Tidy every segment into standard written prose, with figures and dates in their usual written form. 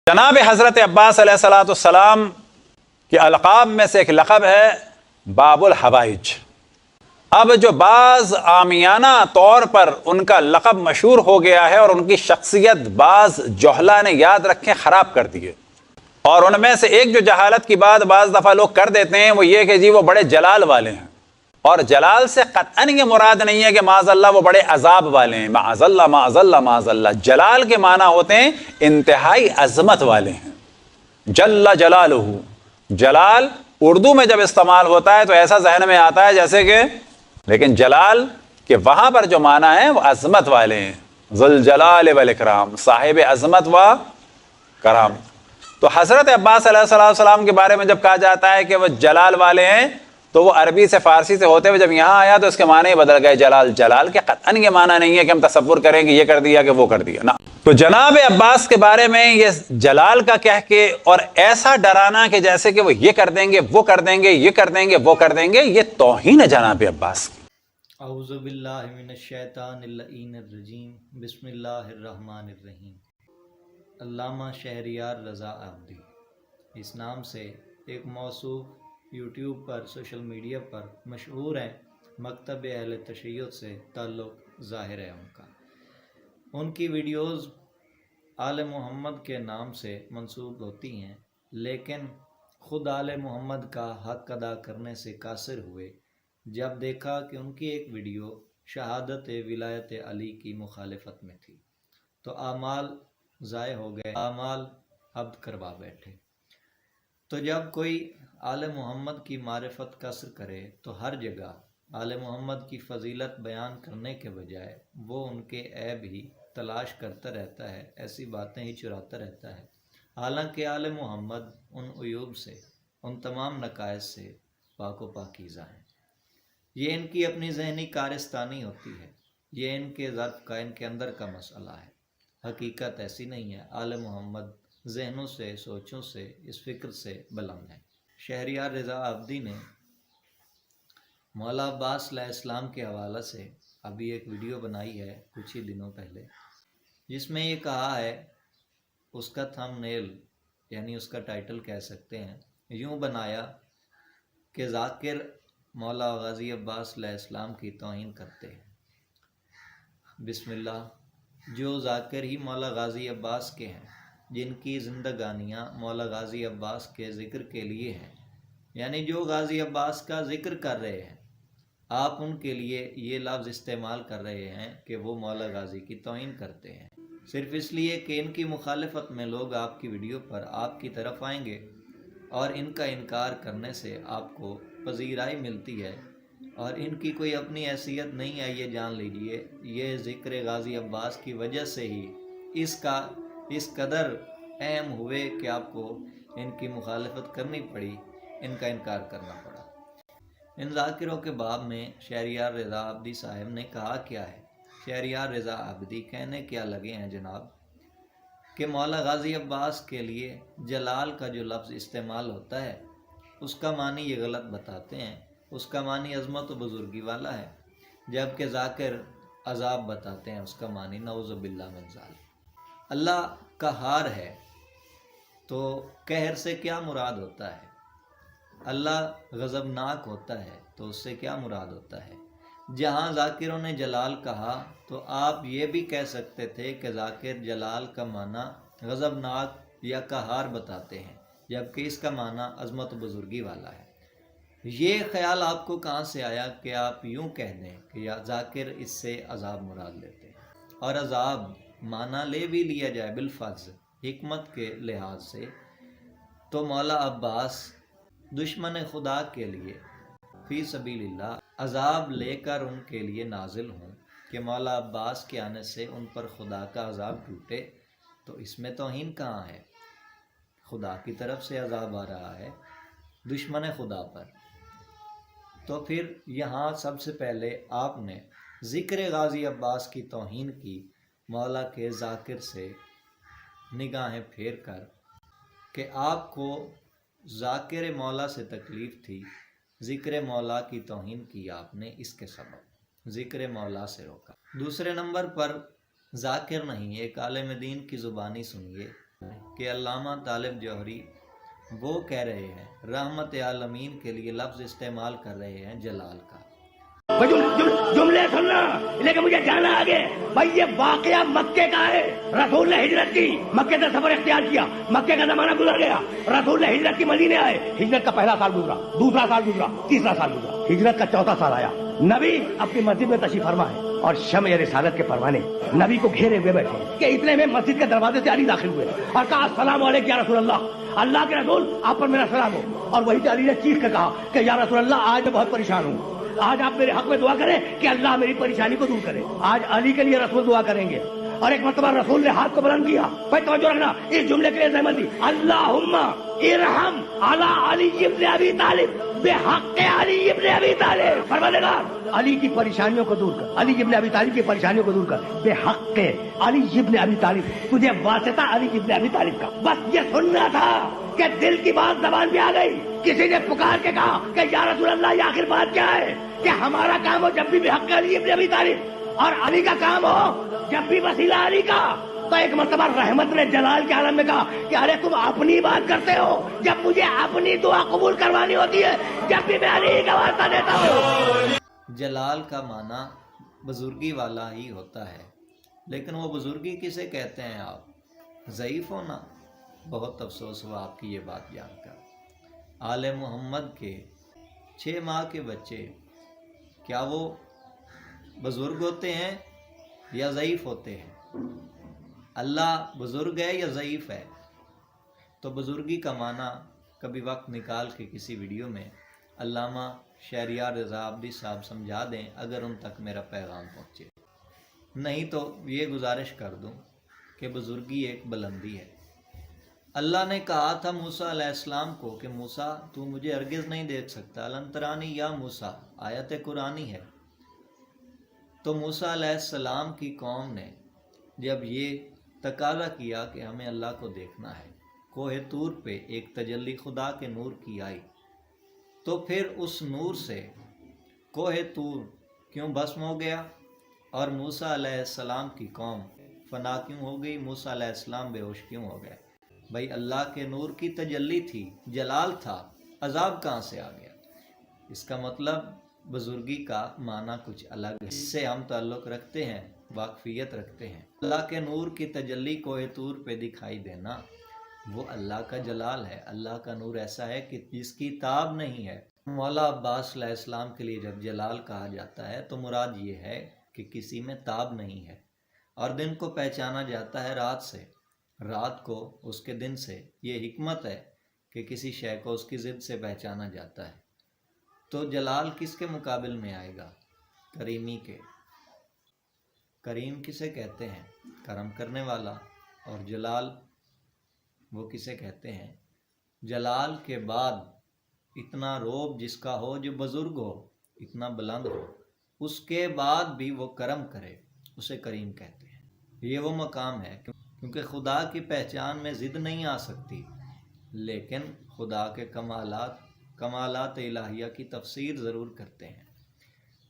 جناب حضرت عباس علیہ السلام کے القاب میں سے ایک لقب ہے باب الحوائج۔ اب جو بعض عامیانہ طور پر ان کا لقب مشہور ہو گیا ہے اور ان کی شخصیت بعض جہلا نے یاد رکھیں خراب کر دیے، اور ان میں سے ایک جو جہالت کی بات بعض دفعہ لوگ کر دیتے ہیں وہ یہ کہ جی وہ بڑے جلال والے ہیں، اور جلال سے قطعاً یہ مراد نہیں ہے کہ معاذ اللہ وہ بڑے عذاب والے ہیں، معاذ اللہ معاذ اللہ معاذ اللہ۔ جلال کے معنی ہوتے ہیں انتہائی عظمت والے ہیں، جل جلالہ۔ جلال اردو میں جب استعمال ہوتا ہے تو ایسا ذہن میں آتا ہے جیسے کہ، لیکن جلال کہ وہاں پر جو معنی ہے وہ عظمت والے ہیں، ذوالجلال والاکرام، صاحب عظمت و کرام۔ تو حضرت عباس علیہ السلام کے بارے میں جب کہا جاتا ہے کہ وہ جلال والے ہیں تو وہ عربی سے فارسی سے ہوتے ہوئے جب یہاں آیا تو اس کے معنی بدل گئے جلال۔ جلال کے قطعاً یہ معنی نہیں ہے کہ ہم تصور کریں کہ یہ کر دیا کہ وہ کر دیا، نہ۔ تو جناب عباس کے بارے میں یہ جلال کا کہہ کے اور ایسا ڈرانا کہ جیسے کہ وہ یہ کر دیں گے وہ کر دیں گے یہ کر دیں گے وہ کر دیں گے، یہ توہین ہے جناب عباس کی۔ اعوذ باللہ من الشیطان اللعین الرجیم، بسم اللہ الرحمن الرحیم۔ علامہ شہریار رضا عابدی، اس نام سے ایک موصوف یوٹیوب پر سوشل میڈیا پر مشہور ہیں، مکتب اہل تشیع سے تعلق ظاہر ہے ان کا۔ ان کی ویڈیوز آل محمد کے نام سے منسوب ہوتی ہیں، لیکن خود آل محمد کا حق ادا کرنے سے قاصر ہوئے جب دیکھا کہ ان کی ایک ویڈیو شہادت ولایت علی کی مخالفت میں تھی، تو اعمال ضائع ہو گئے، اعمال عبد کروا بیٹھے۔ تو جب کوئی آل محمد کی معرفت قصر کرے تو ہر جگہ آل محمد کی فضیلت بیان کرنے کے بجائے وہ ان کے عیب ہی تلاش کرتا رہتا ہے، ایسی باتیں ہی چراتا رہتا ہے، حالانکہ آل محمد ان عیوب سے، ان تمام نقائص سے پاک و پاکیزہ ہیں۔ یہ ان کی اپنی ذہنی کارستانی ہوتی ہے، یہ ان کے ظرف کا، ان کے اندر کا مسئلہ ہے، حقیقت ایسی نہیں ہے۔ آل محمد ذہنوں سے، سوچوں سے، اس فکر سے بلند ہے۔ شہریار رضا عابدی نے مولا عباس علیہ السلام کے حوالے سے ابھی ایک ویڈیو بنائی ہے کچھ ہی دنوں پہلے، جس میں یہ کہا ہے، اس کا تھم نیل یعنی اس کا ٹائٹل کہہ سکتے ہیں، یوں بنایا کہ ذاکر مولا غازی عباس علیہ السلام کی توہین کرتے ہیں۔ بسم اللہ۔ جو ذاکر ہی مولا غازی عباس کے ہیں، جن کی زندگانیاں مولا غازی عباس کے ذکر کے لیے ہیں، یعنی جو غازی عباس کا ذکر کر رہے ہیں، آپ ان کے لیے یہ لفظ استعمال کر رہے ہیں کہ وہ مولا غازی کی توہین کرتے ہیں، صرف اس لیے کہ ان کی مخالفت میں لوگ آپ کی ویڈیو پر آپ کی طرف آئیں گے اور ان کا انکار کرنے سے آپ کو پذیرائی ملتی ہے، اور ان کی کوئی اپنی حیثیت نہیں ہے، یہ جان لیجئے۔ یہ ذکر غازی عباس کی وجہ سے ہی اس قدر اہم ہوئے کہ آپ کو ان کی مخالفت کرنی پڑی، ان کا انکار کرنا پڑا۔ ان ذاکروں کے باب میں شہریار رضا عابدی صاحب نے کہا کیا ہے؟ شہریار رضا عابدی کہنے کیا لگے ہیں جناب کہ مولا غازی عباس کے لیے جلال کا جو لفظ استعمال ہوتا ہے اس کا معنی یہ غلط بتاتے ہیں، اس کا معنی عظمت و بزرگی والا ہے، جبکہ ذاکر عذاب بتاتے ہیں، اس کا معنی نعوذ باللہ من ذالک۔ اللہ قہار ہے تو قہر سے کیا مراد ہوتا ہے؟ اللہ غضبناک ہوتا ہے تو اس سے کیا مراد ہوتا ہے؟ جہاں ذاکروں نے جلال کہا تو آپ یہ بھی کہہ سکتے تھے کہ ذاکر جلال کا معنی غضبناک یا قہار بتاتے ہیں، جبکہ اس کا معنی عظمت و بزرگی والا ہے۔ یہ خیال آپ کو کہاں سے آیا کہ آپ یوں کہہ دیں کہ یا ذاکر اس سے عذاب مراد لیتے ہیں؟ اور عذاب معنی لے بھی لیا جائے بالفظ حکمت کے لحاظ سے تو مولا عباس دشمن خدا کے لیے فی سبیل اللہ عذاب لے کر ان کے لیے نازل ہوں کہ مولا عباس کے آنے سے ان پر خدا کا عذاب ٹوٹے، تو اس میں توہین کہاں ہے؟ خدا کی طرف سے عذاب آ رہا ہے دشمن خدا پر۔ تو پھر یہاں سب سے پہلے آپ نے ذکر غازی عباس کی توہین کی مولا کے ذاکر سے نگاہیں پھیر کر کہ آپ کو ذاکر مولا سے تکلیف تھی، ذکر مولا کی توہین کی آپ نے، اس کے سبب ذکر مولا سے روکا۔ دوسرے نمبر پر ذاکر نہیں، ایک عالم دین کی زبانی سنیے کہ علامہ طالب جوہری وہ کہہ رہے ہیں رحمت عالمین کے لیے لفظ استعمال کر رہے ہیں جلال کا۔ جملے سننا لیکن مجھے جانا آگے بھائی، یہ واقعہ مکے کا ہے۔ رسول نے ہجرت کی، مکے سے سفر اختیار کیا، مکے کا زمانہ گزر گیا، رسول نے ہجرت کی، مدینے آئے، ہجرت کا پہلا سال گزرا، دوسرا سال گزرا، تیسرا سال گزرا، ہجرت کا چوتھا سال آیا، نبی اپنی مسجد میں تشریف فرما ہے اور شمع رسالت کے پروانے نبی کو گھیرے ہوئے بیٹھے کہ اتنے میں مسجد کے دروازے سے علی داخل ہوئے اور کہا السلام علیکم یا رسول اللہ، اللہ کے رسول آپ پر میرا سلام ہو۔ اور وہی علی نے چیخ کر کہا کہ یا رسول اللہ آج میں بہت پریشان ہوں، آج آپ میرے حق میں دعا کریں کہ اللہ میری پریشانی کو دور کرے۔ آج علی کے لیے رسول دعا کریں گے۔ اور ایک مرتبہ رسول نے ہاتھ کو بلند کیا، بھائی توجہ رکھنا، اس جملے کے لیے زحمت دی، اللہم ارحم علی علی ابن ابی طالب بحق علی ابن ابی طالب، پروردگار علی کی پریشانیوں کو دور کر، علی ابن ابی طالب کی پریشانیوں کو دور کر، بحق علی ابن ابی طالب، تجھے واسطہ علی ابن ابی طالب کا۔ بس یہ سننا تھا کہ دل کی بات زبان پہ آ گئی، کسی نے پکار کے کہا کہ یا رسول اللہ یہ آخر بات کیا ہے کہ ہمارا کام ہو جب بھی بحق علی ابن ابی طالب اور علی کا کام ہو جب بھی وسیلہ علی کا۔ تو ایک مرتبہ رحمت نے جلال کے عالم میں کہا کہ ارے تم اپنی بات کرتے ہو جب مجھے اپنی دعا قبول کروانی ہوتی ہے، جب بھی میں علی کا واسطہ دیتا ہوں۔ جلال کا معنی بزرگی والا ہی ہوتا ہے، لیکن وہ بزرگی کسے کہتے ہیں آپ؟ ضعیف ہونا؟ بہت افسوس ہوا آپ کی یہ بات جان کر۔ آل محمد کے 6 ماہ کے بچے کیا وہ بزرگ ہوتے ہیں یا ضعیف ہوتے ہیں؟ اللہ بزرگ ہے یا ضعیف ہے؟ تو بزرگی کا معنی کبھی وقت نکال کے کسی ویڈیو میں علامہ شہریار رضا عابدی صاحب سمجھا دیں، اگر ان تک میرا پیغام پہنچے۔ نہیں تو یہ گزارش کر دوں کہ بزرگی ایک بلندی ہے۔ اللہ نے کہا تھا موسیٰ علیہ السلام کو کہ موسیٰ تو مجھے ہرگز نہیں دیکھ سکتا، لن ترانی یا موسیٰ، آیت قرآنی ہے۔ تو موسیٰ علیہ السلام کی قوم نے جب یہ تقاضا کیا کہ ہمیں اللہ کو دیکھنا ہے، کوہ طور پہ ایک تجلی خدا کے نور کی آئی، تو پھر اس نور سے کوہ طور کیوں بھسم ہو گیا اور موسیٰ علیہ السلام کی قوم فنا کیوں ہو گئی، موسیٰ علیہ السلام بے ہوش کیوں ہو گئے؟ بھائی اللہ کے نور کی تجلی تھی، جلال تھا، عذاب کہاں سے آ گیا؟ اس کا مطلب بزرگی کا معنی کچھ الگ ہے، اس سے ہم تعلق رکھتے ہیں، واقفیت رکھتے ہیں۔ اللہ کے نور کی تجلی کوہ طور پہ دکھائی دینا وہ اللہ کا جلال ہے۔ اللہ کا نور ایسا ہے کہ جس کی تاب نہیں ہے۔ مولا عباس علیہ السلام کے لیے جب جلال کہا جاتا ہے تو مراد یہ ہے کہ کسی میں تاب نہیں ہے، اور دن کو پہچانا جاتا ہے رات سے، رات کو اس کے دن سے۔ یہ حکمت ہے کہ کسی شے کو اس کی ضد سے پہچانا جاتا ہے۔ تو جلال کس کے مقابل میں آئے گا؟ کریمی کے۔ کریم کسے کہتے ہیں؟ کرم کرنے والا۔ اور جلال وہ کسے کہتے ہیں؟ جلال کے بعد اتنا روب جس کا ہو، جو بزرگ ہو، اتنا بلند ہو، اس کے بعد بھی وہ کرم کرے، اسے کریم کہتے ہیں۔ یہ وہ مقام ہے کیونکہ خدا کی پہچان میں ضد نہیں آ سکتی، لیکن خدا کے کمالات الہیہ کی تفسیر ضرور کرتے ہیں۔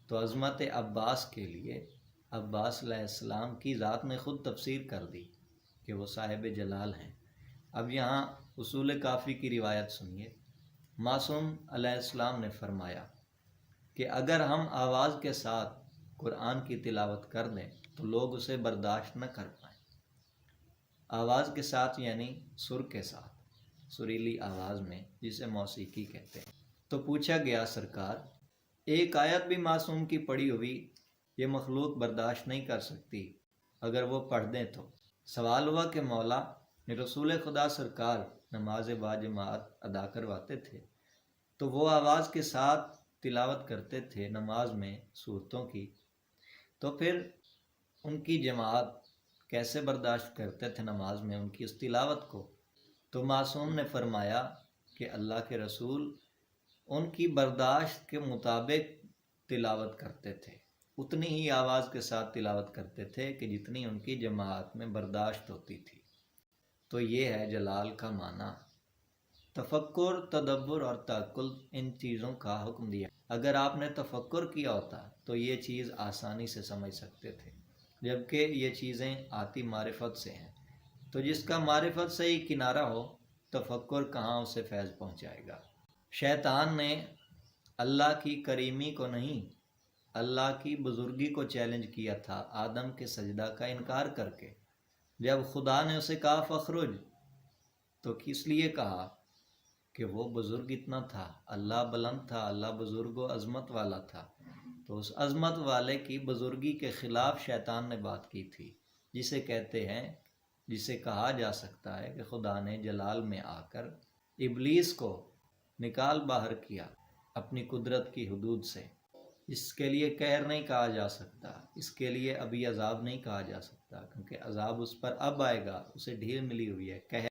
تو عظمت عباس کے لیے عباس علیہ السلام کی ذات نے خود تفسیر کر دی کہ وہ صاحب جلال ہیں۔ اب یہاں اصول کافی کی روایت سنیے۔ معصوم علیہ السلام نے فرمایا کہ اگر ہم آواز کے ساتھ قرآن کی تلاوت کر دیں تو لوگ اسے برداشت نہ کر پائیں۔ آواز کے ساتھ یعنی سر کے ساتھ، سریلی آواز میں، جسے موسیقی کہتے ہیں۔ تو پوچھا گیا سرکار ایک آیت بھی معصوم کی پڑھی ہوئی یہ مخلوق برداشت نہیں کر سکتی اگر وہ پڑھ دیں تو؟ سوال ہوا کہ مولا رسول خدا سرکار نماز با جماعت ادا کرواتے تھے تو وہ آواز کے ساتھ تلاوت کرتے تھے نماز میں سورتوں کی، تو پھر ان کی جماعت کیسے برداشت کرتے تھے نماز میں ان کی اس تلاوت کو؟ تو معصوم نے فرمایا کہ اللہ کے رسول ان کی برداشت کے مطابق تلاوت کرتے تھے، اتنی ہی آواز کے ساتھ تلاوت کرتے تھے کہ جتنی ان کی جماعت میں برداشت ہوتی تھی۔ تو یہ ہے جلال کا معنی۔ تفکر، تدبر اور تعقل ان چیزوں کا حکم دیا۔ اگر آپ نے تفکر کیا ہوتا تو یہ چیز آسانی سے سمجھ سکتے تھے، جبکہ یہ چیزیں آتی معرفت سے ہیں۔ تو جس کا معرفت سے ہی کنارہ ہو، تفکر کہاں اسے فیض پہنچائے گا۔ شیطان نے اللہ کی کریمی کو نہیں، اللہ کی بزرگی کو چیلنج کیا تھا آدم کے سجدہ کا انکار کر کے۔ جب خدا نے اسے کہا فخرج، تو کس لیے کہا؟ کہ وہ بزرگ اتنا تھا، اللہ بلند تھا، اللہ بزرگ و عظمت والا تھا، تو اس عظمت والے کی بزرگی کے خلاف شیطان نے بات کی تھی، جسے کہتے ہیں، جسے کہا جا سکتا ہے کہ خدا نے جلال میں آ کر ابلیس کو نکال باہر کیا اپنی قدرت کی حدود سے۔ اس کے لیے قہر نہیں کہا جا سکتا، اس کے لیے ابھی عذاب نہیں کہا جا سکتا، کیونکہ عذاب اس پر اب آئے گا، اسے ڈھیل ملی ہوئی ہے۔ قہر